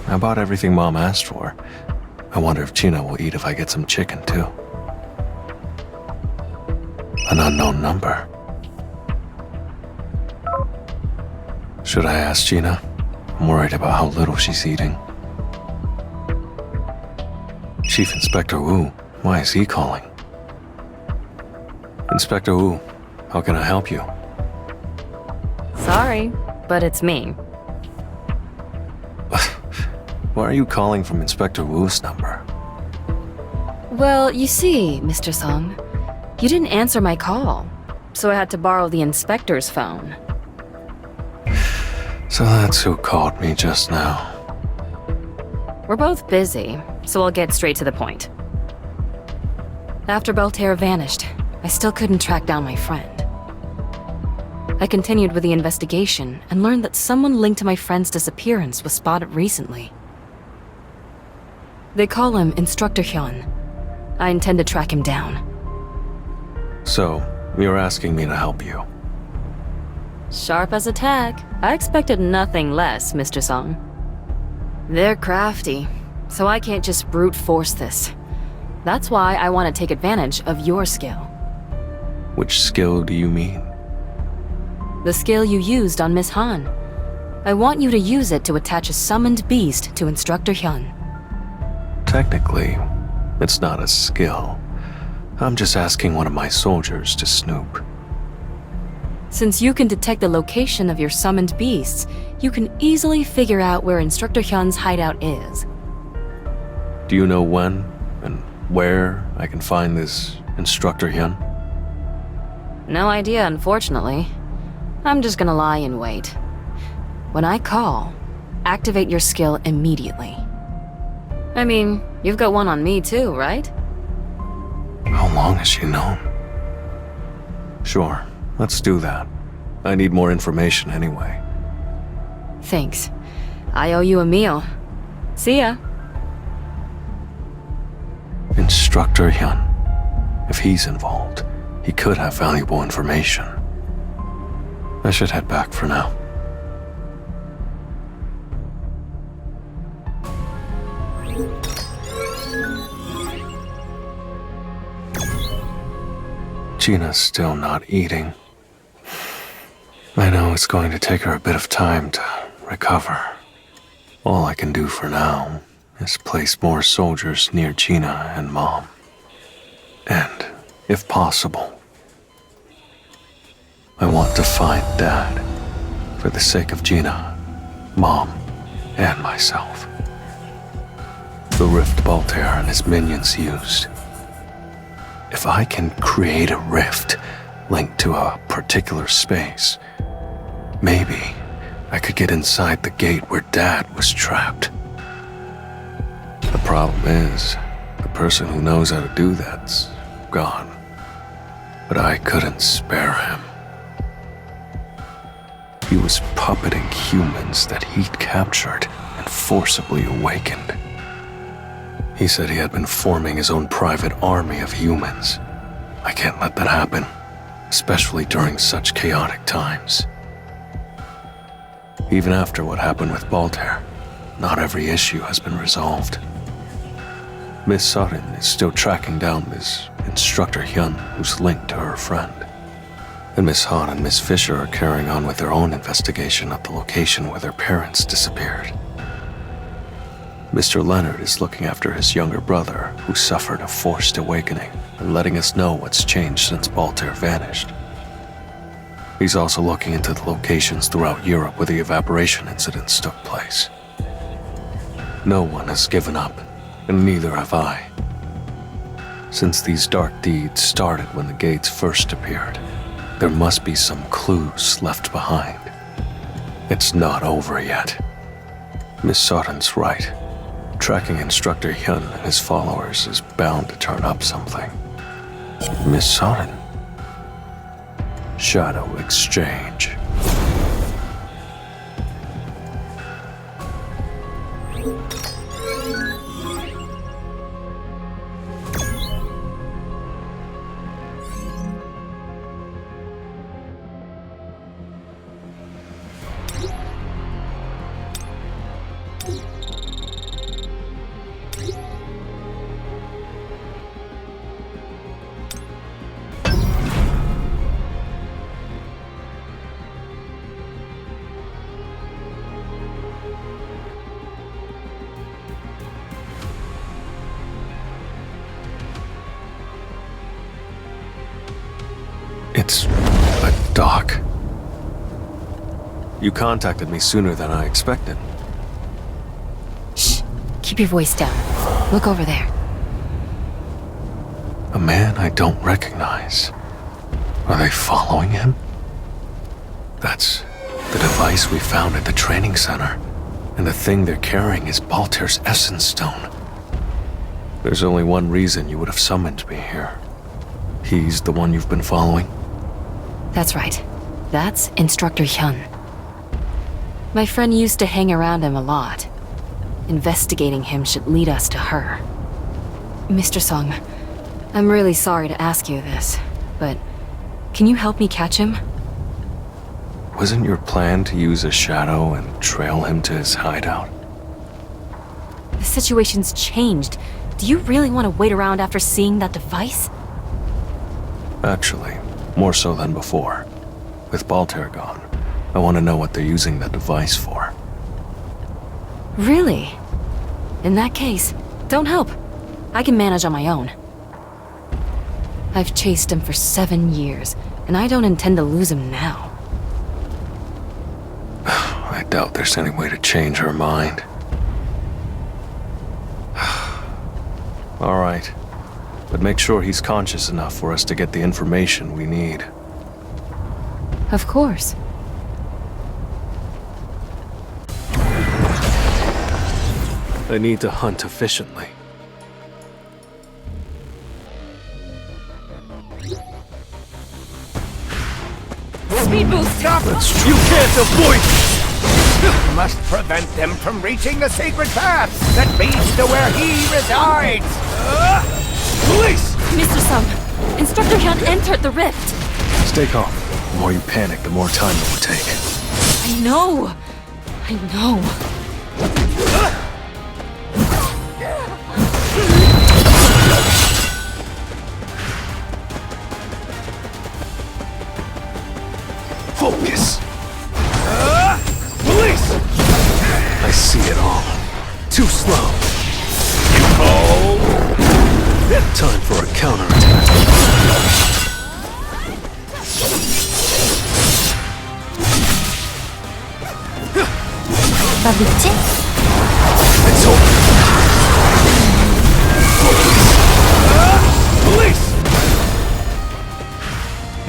I bought everything Mom asked for. I wonder if Gina will eat if I get some chicken, too. An unknown number. Should I ask Gina? I'm worried about how little she's eating. Chief Inspector Wu, why is he calling? Inspector Wu, how can I help you? Sorry, but it's me. Why are you calling from Inspector Wu's number? Well, you see, Mr. Song, you didn't answer my call, so I had to borrow the inspector's phone. So that's who called me just now. We're both busy, so I'll get straight to the point. After Belterre vanished, I still couldn't track down my friend. I continued with the investigation and learned that someone linked to my friend's disappearance was spotted recently. They call him Instructor Hyun. I intend to track him down. So, you're asking me to help you? Sharp as a tack. I expected nothing less, Mr. Song. They're crafty, so I can't just brute force this. That's why I want to take advantage of your skill. Which skill do you mean? The skill you used on Miss Han. I want you to use it to attach a summoned beast to Instructor Hyun. Technically, it's not a skill. I'm just asking one of my soldiers to snoop. Since you can detect the location of your summoned beasts, you can easily figure out where Instructor Hyun's hideout is. Do you know when and where I can find this Instructor Hyun? No idea, unfortunately. I'm just gonna lie in wait. When I call, activate your skill immediately. I mean, you've got one on me too, right? How long has she known? Sure, let's do that. I need more information anyway. Thanks. I owe you a meal. See ya. Instructor Hyun. If he's involved, he could have valuable information. I should head back for now. Gina's still not eating. I know it's going to take her a bit of time to recover. All I can do for now is place more soldiers near Gina and Mom. And, if possible, I want to find Dad for the sake of Gina, Mom, and myself. The rift Belterre and his minions used. If I can create a rift linked to a particular space, maybe I could get inside the gate where Dad was trapped. The problem is, the person who knows how to do that's gone. But I couldn't spare him. He was puppeting humans that he'd captured and forcibly awakened. He said he had been forming his own private army of humans. I can't let that happen, especially during such chaotic times. Even after what happened with Belterre, not every issue has been resolved. Miss Sutton is still tracking down this Instructor Hyun who's linked to her friend. And Miss Han and Miss Fisher are carrying on with their own investigation of the location where their parents disappeared. Mr. Leonard is looking after his younger brother, who suffered a forced awakening, and letting us know what's changed since Belterre vanished. He's also looking into the locations throughout Europe where the evaporation incidents took place. No one has given up, and neither have I. Since these dark deeds started when the gates first appeared, there must be some clues left behind. It's not over yet. Miss Sutton's right. Tracking Instructor Hyun and his followers is bound to turn up something. Miss Sutton. Shadow Exchange. It's a dock. You contacted me sooner than I expected. Shh. Keep your voice down. Look over there. A man I don't recognize. Are they following him? That's the device we found at the training center. And the thing they're carrying is Balter's Essence Stone. There's only one reason you would have summoned me here. He's the one you've been following? That's right. That's Instructor Hyun. My friend used to hang around him a lot. Investigating him should lead us to her. Mr. Sung, I'm really sorry to ask you this, but can you help me catch him? Wasn't your plan to use a shadow and trail him to his hideout? The situation's changed. Do you really want to wait around after seeing that device? Actually, more so than before. With Balter gone, I want to know what they're using that device for. Really? In that case, don't help. I can manage on my own. I've chased him for 7 years, and I don't intend to lose him now. I doubt there's any way to change her mind. All right. But make sure he's conscious enough for us to get the information we need. Of course. I need to hunt efficiently. Speed boost! Stop! You can't avoid it! You must prevent them from reaching the sacred path that leads to where he resides! Police! Mr. Sung, Instructor Hyun entered the rift. Stay calm. The more you panic, the more time it will take. I know. I know. Focus! Police! I see it all. Too slow. Time for a counterattack. It's over. Police!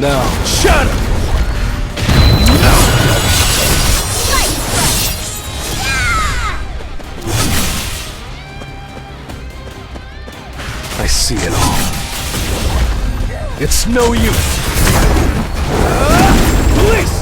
Now, shatter! I see it all. It's no use. Police!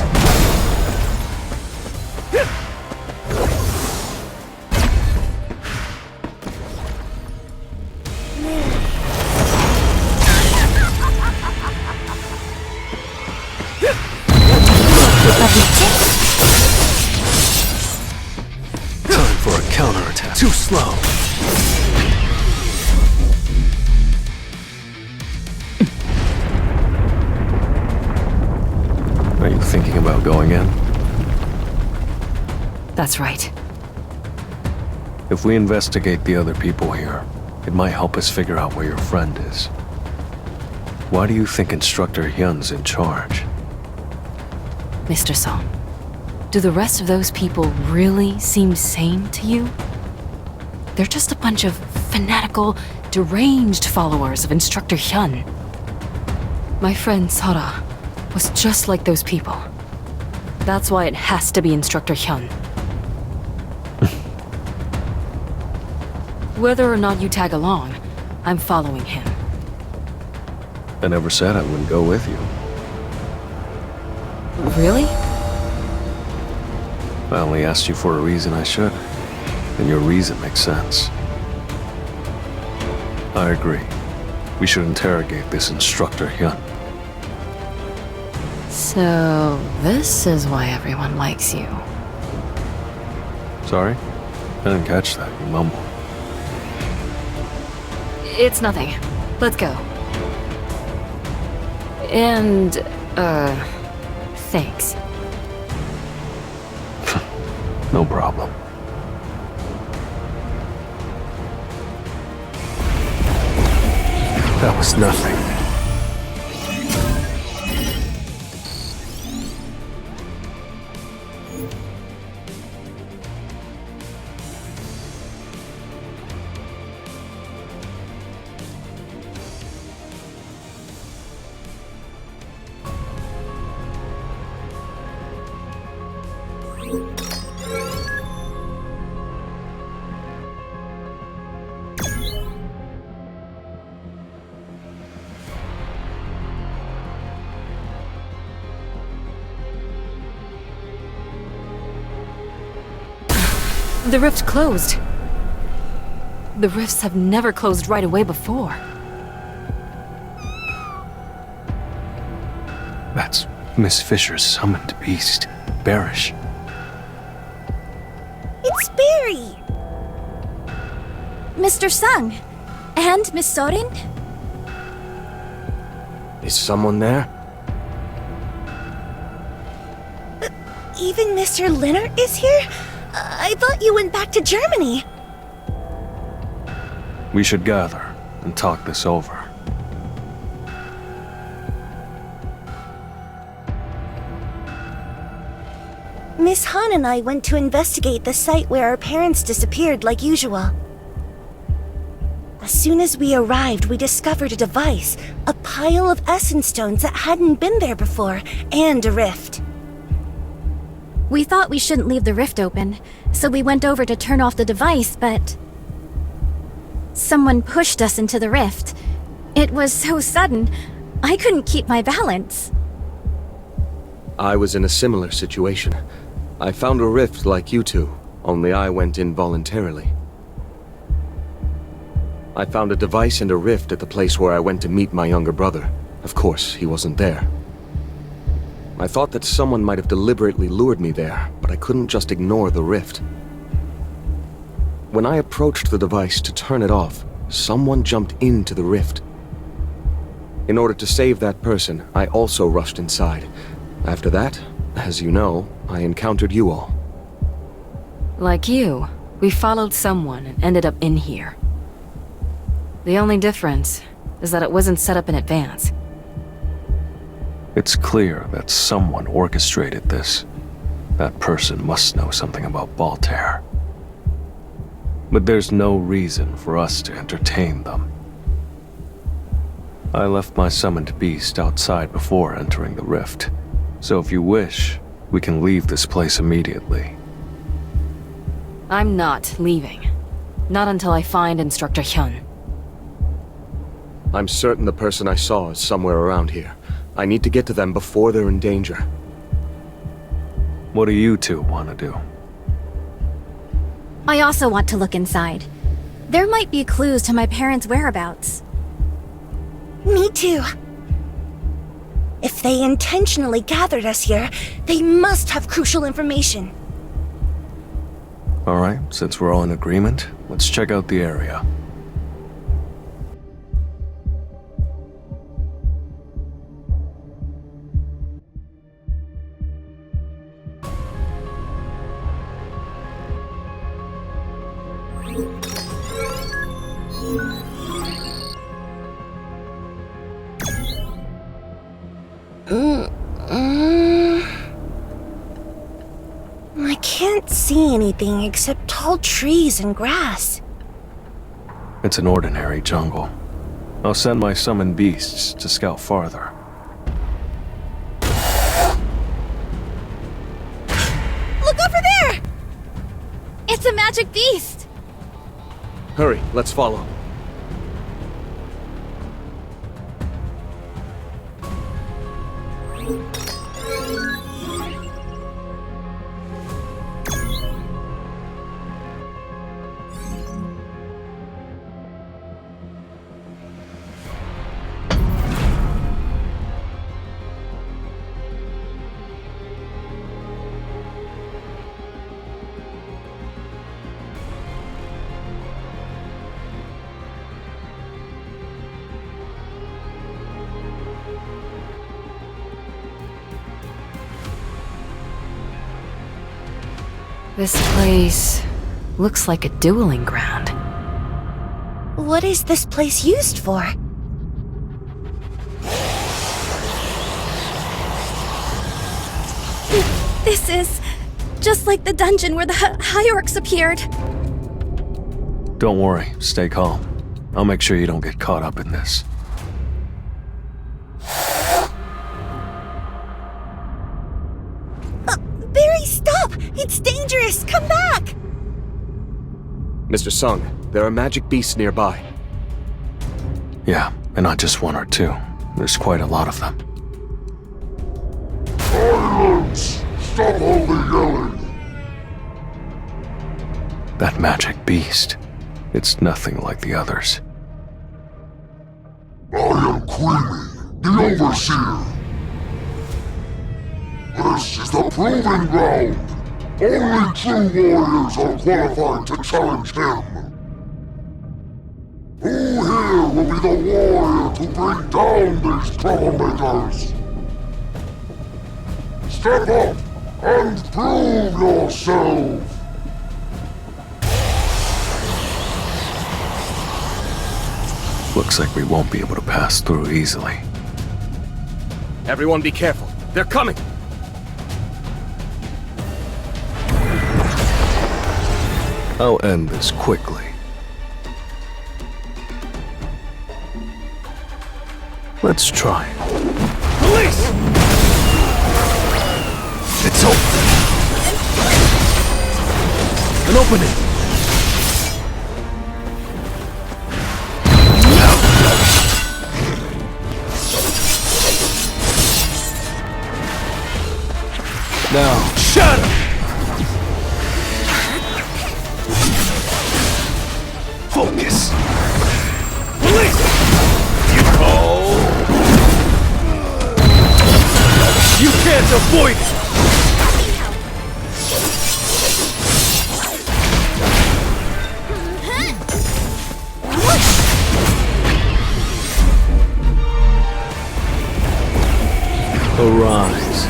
Time for a counterattack. Too slow. Are you thinking about going in? That's right. If we investigate the other people here, it might help us figure out where your friend is. Why do you think Instructor Hyun's in charge? Mr. Song, do the rest of those people really seem sane to you? They're just a bunch of fanatical, deranged followers of Instructor Hyun. My friend Sora was just like those people. That's why it has to be Instructor Hyun. Whether or not you tag along, I'm following him. I never said I wouldn't go with you. Really? I only asked you for a reason I should. And your reason makes sense. I agree. We should interrogate this Instructor Hyun. So, this is why everyone likes you. Sorry? I didn't catch that. You mumbled. It's nothing. Let's go. And, thanks. No problem. That was nothing. The rift closed. The rifts have never closed right away before. That's Miss Fisher's summoned beast, Barish. It's Barry! Mr. Sung. And Miss Sorin? Is someone there? Even Mr. Linnert is here? I thought you went back to Germany. We should gather and talk this over. Miss Han and I went to investigate the site where our parents disappeared like usual. As soon as we arrived, we discovered a device, a pile of essence stones that hadn't been there before, and a rift. We thought we shouldn't leave the rift open, so we went over to turn off the device, but... someone pushed us into the rift. It was so sudden, I couldn't keep my balance. I was in a similar situation. I found a rift like you two, only I went in voluntarily. I found a device and a rift at the place where I went to meet my younger brother. Of course, he wasn't there. I thought that someone might have deliberately lured me there, but I couldn't just ignore the rift. When I approached the device to turn it off, someone jumped into the rift. In order to save that person, I also rushed inside. After that, as you know, I encountered you all. Like you, we followed someone and ended up in here. The only difference is that it wasn't set up in advance. It's clear that someone orchestrated this. That person must know something about Baltair. But there's no reason for us to entertain them. I left my summoned beast outside before entering the rift. So if you wish, we can leave this place immediately. I'm not leaving. Not until I find Instructor Hyun. I'm certain the person I saw is somewhere around here. I need to get to them before they're in danger. What do you two want to do? I also want to look inside. There might be clues to my parents' whereabouts. Me too. If they intentionally gathered us here, they must have crucial information. Alright, since we're all in agreement, let's check out the area. I can't see anything except tall trees and grass. It's an ordinary jungle. I'll send my summoned beasts to scout farther. Look over there! It's a magic beast! Hurry, let's follow. This place looks like a dueling ground. What is this place used for? This is just like the dungeon where the Hierarchs appeared. Don't worry, stay calm. I'll make sure you don't get caught up in this. Barry, stop! It's dangerous! Come back! Mr. Sung, there are magic beasts nearby. Yeah, and not just one or two. There's quite a lot of them. Silence! Stop all the yelling! That magic beast. It's nothing like the others. I am Creamy, the Overseer. This is the proving ground. Only true warriors are qualified to challenge him. Who here will be the warrior to bring down these troublemakers? Step up and prove yourself! Looks like we won't be able to pass through easily. Everyone be careful. They're coming! I'll end this quickly. Let's try. Police! It's open! An opening! Now, shut up! Focus! Police! You call! You can't avoid it! Arise.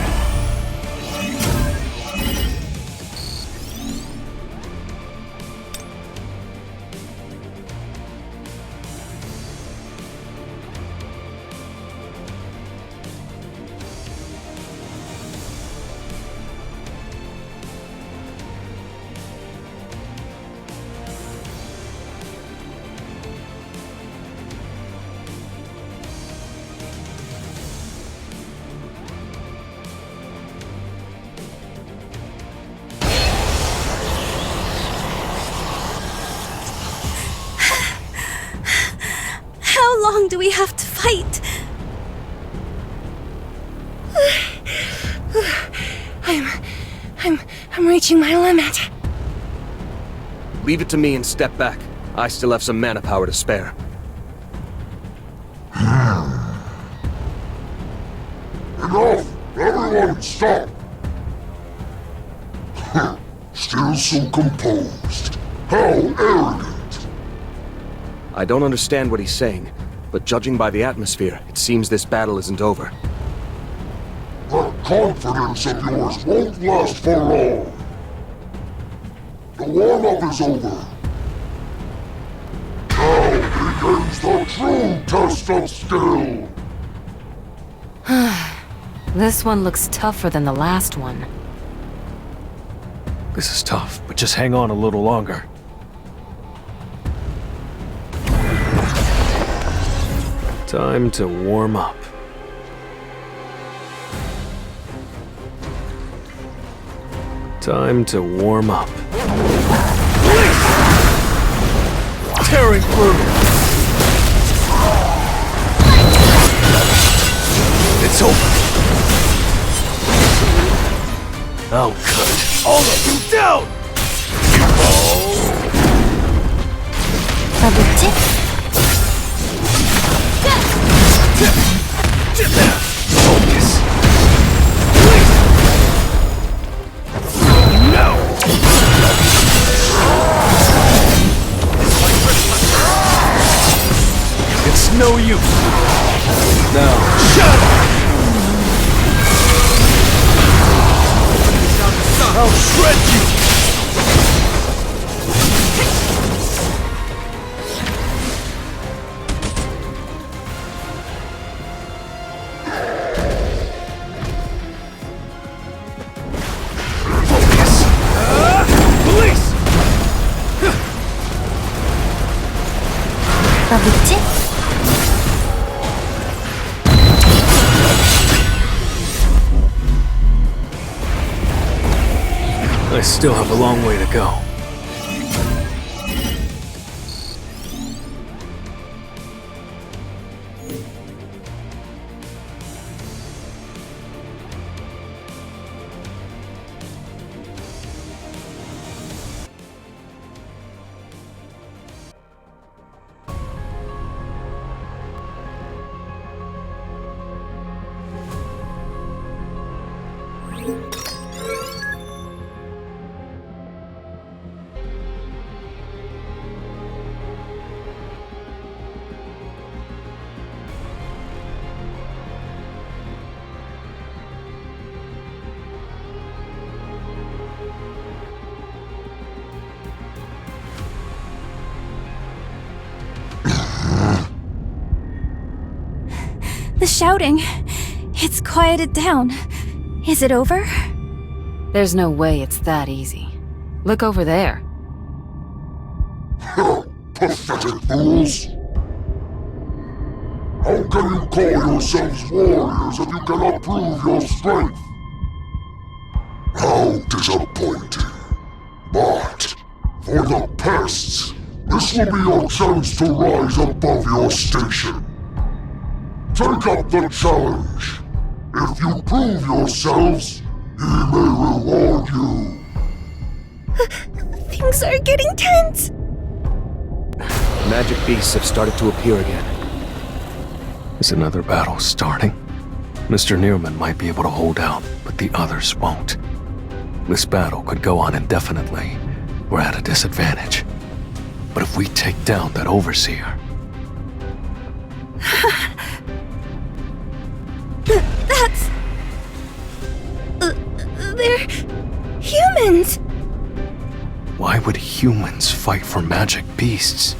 How long do we have to fight? I'm reaching my limit. Leave it to me and step back. I still have some mana power to spare. Enough! Everyone stop! Still so composed. How arrogant! I don't understand what he's saying, but judging by the atmosphere, it seems this battle isn't over. That confidence of yours won't last for long. The warm-up is over. Now begins the true test of skill. This one looks tougher than the last one. This is tough, but just hang on a little longer. Time to warm up. Time to warm up. Tearing through! It's over! I'll cut all of you down! Focus! No! It's no use! Now, shut up! I'll shred you! Focus! Police! I still have a long way to go. The shouting. It's quieted down. Is it over? There's no way it's that easy. Look over there. Pathetic fools! How can you call yourselves warriors if you cannot prove your strength? How disappointing. But, for the pests, this will be your chance to rise above your station. Take up the challenge. If you prove yourselves, he may reward you. Things are getting tense. Magic beasts have started to appear again. Is another battle starting? Mr. Neerman might be able to hold out, but the others won't. This battle could go on indefinitely. We're at a disadvantage. But if we take down that overseer... That's... they're... humans! Why would humans fight for magic beasts?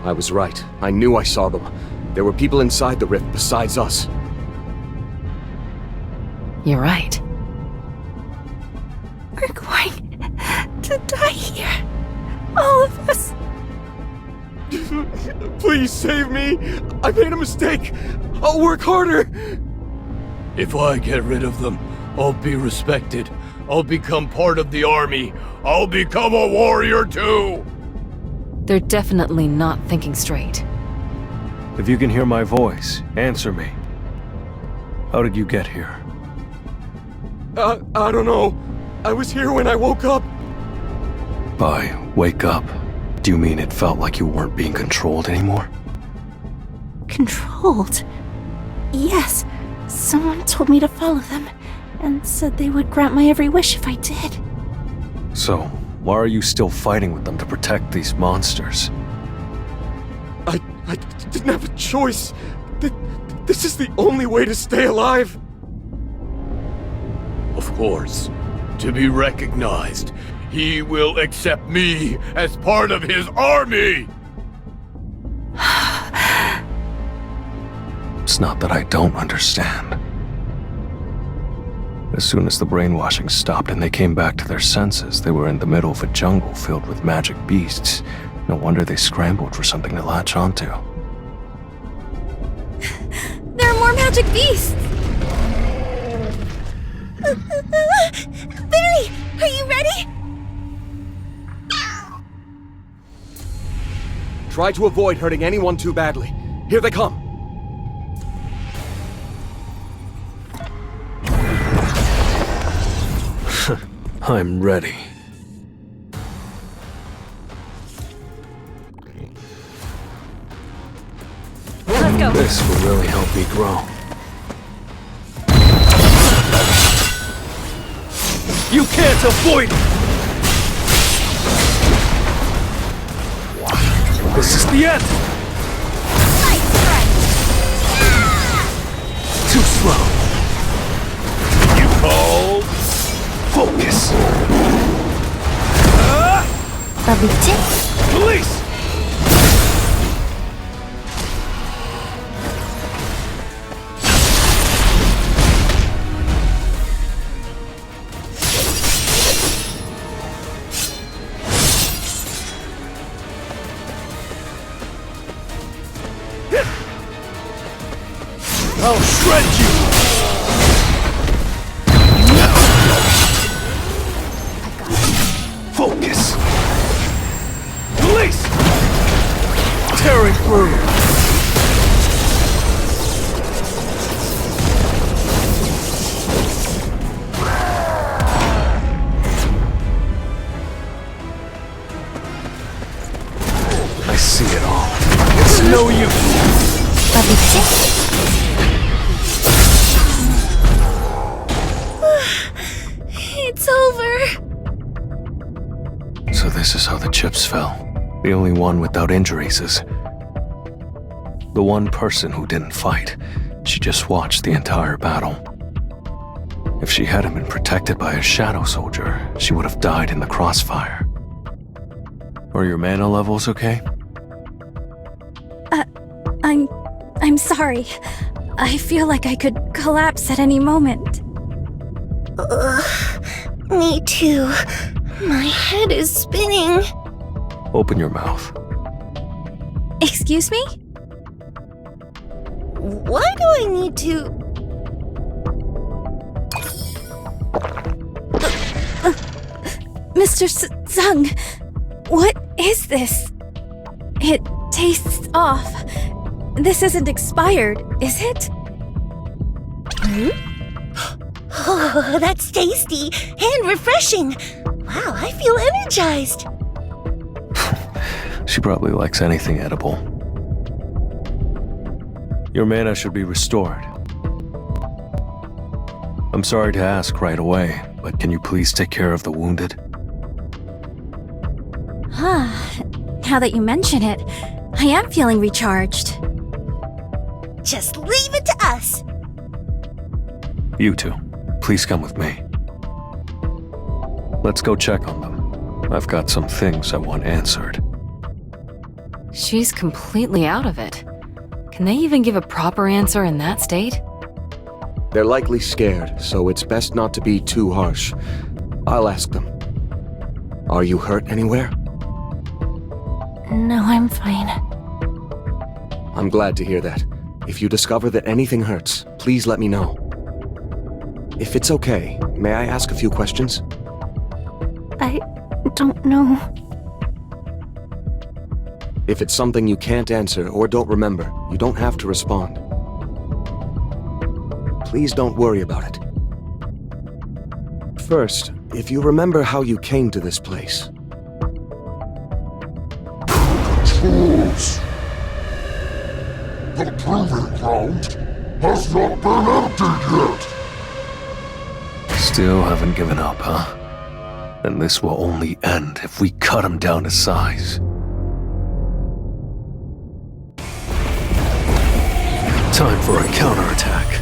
I was right. I knew I saw them. There were people inside the rift besides us. You're right. We're going to die here. All of us. Please save me! I made a mistake! I'll work harder! If I get rid of them, I'll be respected. I'll become part of the army. I'll become a warrior too! They're definitely not thinking straight. If you can hear my voice, answer me. How did you get here? I don't know. I was here when I woke up. By wake up, do you mean it felt like you weren't being controlled anymore? Controlled? Yes. Someone told me to follow them, and said they would grant my every wish if I did. So, why are you still fighting with them to protect these monsters? I didn't have a choice. This is the only way to stay alive. Of course. To be recognized, he will accept me as part of his army! It's not that I don't understand. As soon as the brainwashing stopped and they came back to their senses, they were in the middle of a jungle filled with magic beasts. No wonder they scrambled for something to latch onto. There are more magic beasts! Barry, are you ready? Try to avoid hurting anyone too badly. Here they come. I'm ready. Let's go. This will really help me grow. You can't avoid it! This is the end! Too slow. You called? Focus! Lovely tip. Police! I'll shred you! Focus! Release! Tearing through! I see it all. It's no use! It's over. So this is how the chips fell. The only one without injuries is... the one person who didn't fight. She just watched the entire battle. If she hadn't been protected by a shadow soldier, she would have died in the crossfire. Are your mana levels okay? I'm sorry. I feel like I could collapse at any moment. Me too. My head is spinning. Open your mouth. Excuse me? Why do I need to... Mr. Zung, what is this? It tastes off. This isn't expired, is it? Oh, that's tasty and refreshing. Wow, I feel energized. She probably likes anything edible. Your mana should be restored. I'm sorry to ask right away, but can you please take care of the wounded? Now that you mention it, I am feeling recharged. Just leave it to us. You two, please come with me. Let's go check on them. I've got some things I want answered. She's completely out of it. Can they even give a proper answer in that state? They're likely scared, so it's best not to be too harsh. I'll ask them. Are you hurt anywhere? No, I'm fine. I'm glad to hear that. If you discover that anything hurts, please let me know. If it's okay, may I ask a few questions? I don't know. If it's something you can't answer or don't remember, you don't have to respond. Please don't worry about it. First, if you remember how you came to this place. Controls. The proving ground has not been emptied yet. Still haven't given up, huh? And this will only end if we cut him down to size. Time for a counterattack.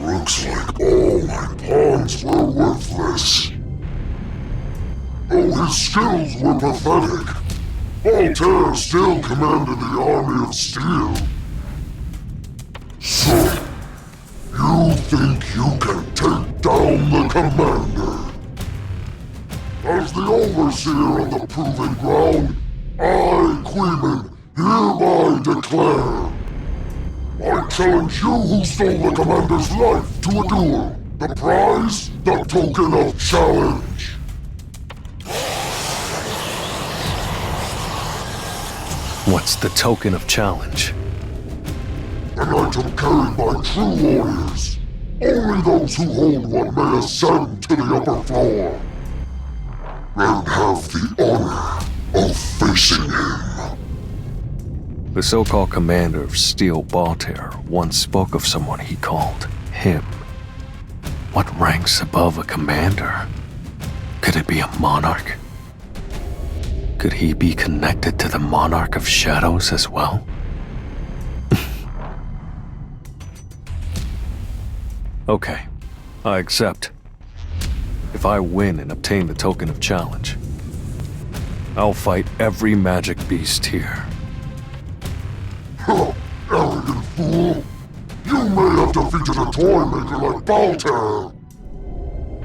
Looks like all my pawns were worthless. Though his skills were pathetic, Voltaire still commanded the army of steel. So, you think you can take down the commander? As the overseer of the proving ground, I, Queeman, hereby declare I challenge you who stole the commander's life to a duel. The prize, the token of challenge. What's the token of challenge? an item carried by true warriors. Only those who hold one may ascend to the upper floor and have the honor of facing him. The so-called commander of Steel Baltair once spoke of someone he called him. What ranks above a commander? Could it be a monarch? Could he be connected to the Monarch of Shadows as well? Okay, I accept. If I win and obtain the token of challenge, I'll fight every magic beast here. Arrogant fool! You may have defeated a toy maker like Baltair,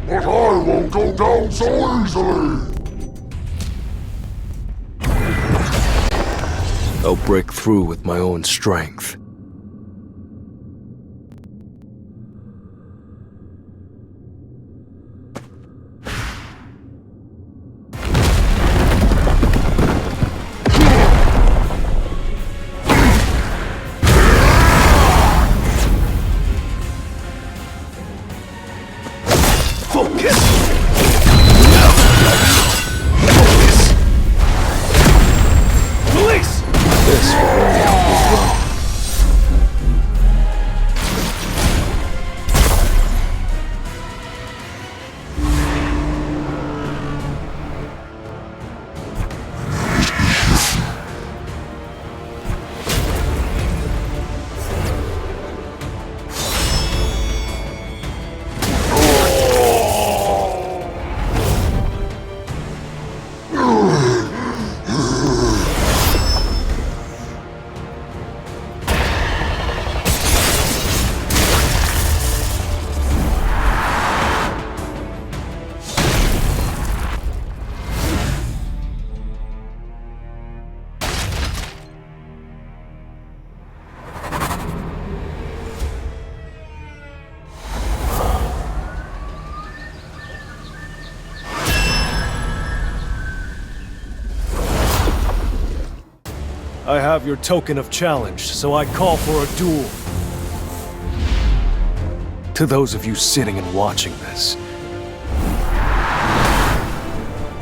but I won't go down so easily! I'll break through with my own strength. I have your token of challenge, so I call for a duel. To those of you sitting and watching this,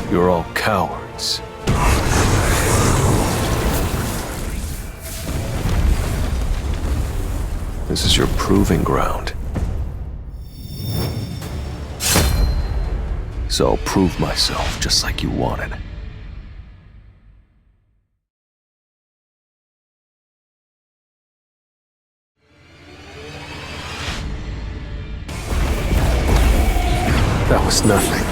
you're all cowards. This is your proving ground. So I'll prove myself just like you wanted. That was nothing.